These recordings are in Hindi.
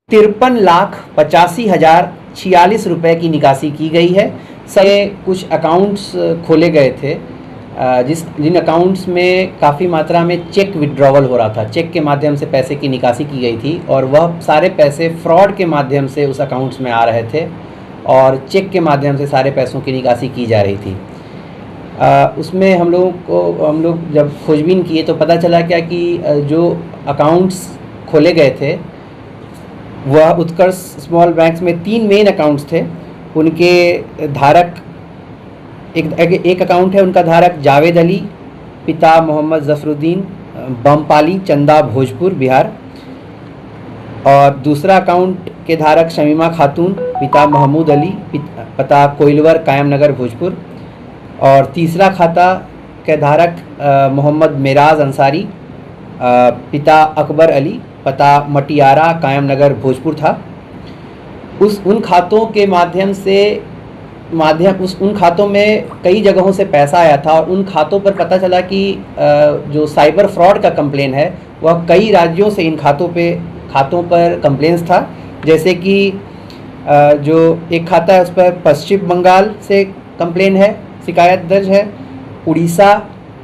53,85,046 रुपये की निकासी की गई है। से कुछ अकाउंट्स खोले गए थे जिन अकाउंट्स में काफ़ी मात्रा में चेक विड्रॉवल हो रहा था, चेक के माध्यम से पैसे की निकासी की गई थी और वह सारे पैसे फ्रॉड के माध्यम से उस अकाउंट्स में आ रहे थे और चेक के माध्यम से सारे पैसों की निकासी की जा रही थी। उसमें हम लोग जब खोजबीन किए तो पता चला क्या कि जो अकाउंट्स खोले गए थे वह उत्कर्ष स्मॉल बैंक्स में 3 मेन अकाउंट्स थे। उनके धारक एक अकाउंट है, उनका धारक जावेद अली, पिता मोहम्मद ज़फ़रुद्दीन, बमपाली, चंदा, भोजपुर, बिहार। और दूसरा अकाउंट के धारक शमीमा खातून, पिता महमूद अली, पता कोइलवर, कायम नगर, भोजपुर। और तीसरा खाता के धारक मोहम्मद मेराज अंसारी, पिता अकबर अली, पता मटियारा, कायम नगर, भोजपुर था। उन खातों के माध्यम से उन खातों में कई जगहों से पैसा आया था और उन खातों पर पता चला कि जो साइबर फ्रॉड का कंप्लेन है वह कई राज्यों से इन खातों पर कंप्लेंस था। जैसे कि जो एक खाता है उस पर पश्चिम बंगाल से कंप्लेन है, शिकायत दर्ज है। उड़ीसा,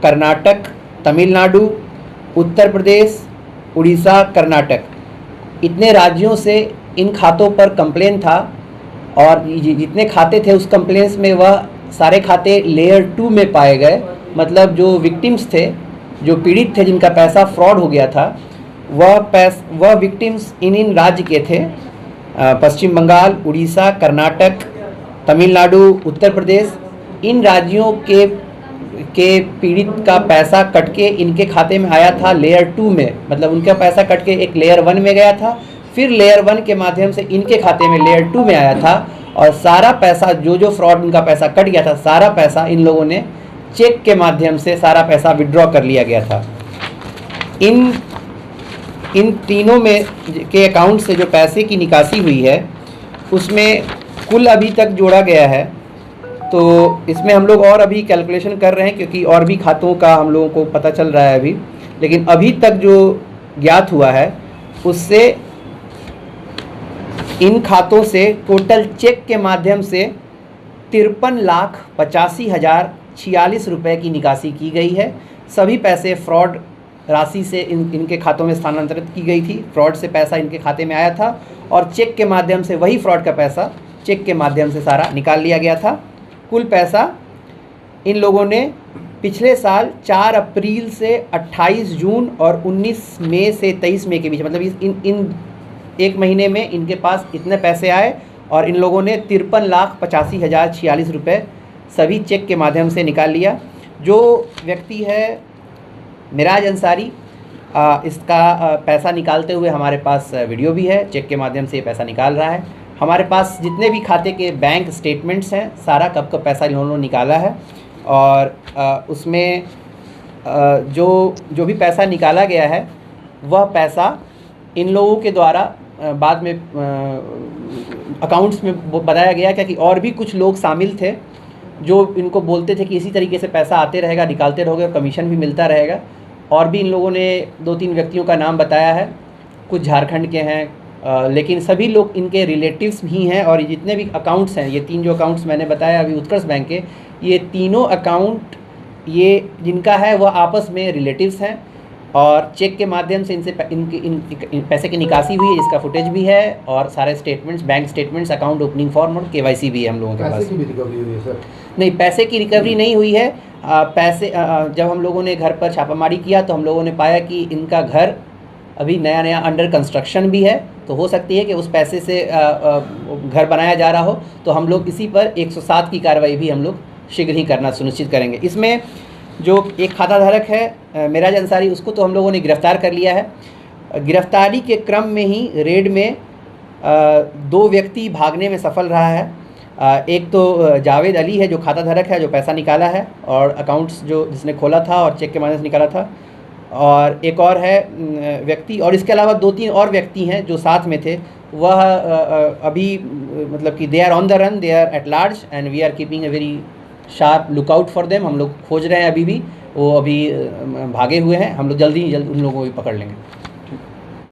कर्नाटक, तमिलनाडु, उत्तर प्रदेश, उड़ीसा, कर्नाटक, इतने राज्यों से इन खातों पर कंप्लेन था और जितने खाते थे उस कंप्लेंस में वह सारे खाते लेयर 2 में पाए गए। मतलब जो विक्टिम्स थे, जो पीड़ित थे, जिनका पैसा फ्रॉड हो गया था, वह विक्टिम्स इन राज्य के थे, पश्चिम बंगाल, उड़ीसा, कर्नाटक, तमिलनाडु, उत्तर प्रदेश। इन राज्यों के पीड़ित का पैसा कट के इनके खाते में आया था लेयर 2 में। मतलब उनका पैसा कट के एक लेयर 1 में गया था, फिर लेयर 1 के माध्यम से इनके खाते में लेयर 2 में आया था और सारा पैसा जो फ्रॉड उनका पैसा कट गया था, सारा पैसा इन लोगों ने चेक के माध्यम से सारा पैसा विड्रॉ कर लिया गया था। इन तीनों में के अकाउंट से जो पैसे की निकासी हुई है उसमें कुल अभी तक जोड़ा गया है। तो इसमें हम लोग और अभी कैलकुलेशन कर रहे हैं क्योंकि और भी खातों का हम लोगों को पता चल रहा है अभी, लेकिन अभी तक जो ज्ञात हुआ है उससे इन खातों से टोटल चेक के माध्यम से 53,85,046 रुपये की निकासी की गई है। सभी पैसे फ्रॉड राशि से इनके खातों में स्थानांतरित की गई थी। फ्रॉड से पैसा इनके खाते में आया था और चेक के माध्यम से वही फ्रॉड का पैसा चेक के माध्यम से सारा निकाल लिया गया था। कुल पैसा इन लोगों ने पिछले साल 4 अप्रैल से 28 जून और 19 मई से 23 मई के बीच, मतलब इन एक महीने में इनके पास इतने पैसे आए और इन लोगों ने 53,85,046 रुपये सभी चेक के माध्यम से निकाल लिया। जो व्यक्ति है मेराज अंसारी, इसका पैसा निकालते हुए हमारे पास वीडियो भी है, चेक के माध्यम से ये पैसा निकाल रहा है। हमारे पास जितने भी खाते के बैंक स्टेटमेंट्स हैं, सारा कब पैसा इन्होंने निकाला है और उसमें जो भी पैसा निकाला गया है वह पैसा इन लोगों के द्वारा बाद में अकाउंट्स में बताया गया क्योंकि और भी कुछ लोग शामिल थे जो इनको बोलते थे कि इसी तरीके से पैसा आते रहेगा, निकालते रहोगे और कमीशन भी मिलता रहेगा। और भी इन लोगों ने 2-3 व्यक्तियों का नाम बताया है, कुछ झारखंड के हैं, लेकिन सभी लोग इनके रिलेटिव्स ही हैं। और जितने भी अकाउंट्स हैं, ये 3 जो अकाउंट्स मैंने बताया अभी उत्कर्ष बैंक के, ये तीनों अकाउंट ये जिनका है वह आपस में रिलेटिव्स हैं और चेक के माध्यम से इनसे इन पैसे की निकासी हुई है, जिसका फुटेज भी है और सारे statements, bank statements, account opening form और KYC भी है हम लोगों के पास। पैसे की रिकवरी हुई है सर? नहीं, पैसे की रिकवरी नहीं हुई है। जब हम लोगों ने घर पर छापामारी किया तो हम लोगों ने पाया कि इनका घर अभी नया अंडर कंस्ट्रक्शन भी है, तो हो सकती है कि उस पैसे से घर बनाया जा रहा हो। तो हम लोग इसी पर 107 की कार्रवाई भी हम लोग शीघ्र ही करना सुनिश्चित करेंगे। इसमें जो एक खाता धारक है मेराज अंसारी, उसको तो हम लोगों ने गिरफ़्तार कर लिया है। गिरफ्तारी के क्रम में ही रेड में 2 व्यक्ति भागने में सफल रहा है। एक तो जावेद अली है जो खाता धारक है, जो पैसा निकाला है और अकाउंट्स जिसने खोला था और चेक के माध्यम से निकाला था, और एक और है व्यक्ति, और इसके अलावा 2-3 और व्यक्ति हैं जो साथ में थे। वह अभी मतलब कि they are on the run, they are at large and we are keeping a very sharp lookout for them. हम लोग खोज रहे हैं, अभी भी वो अभी भागे हुए हैं। हम लोग जल्दी उन लोगों को भी पकड़ लेंगे।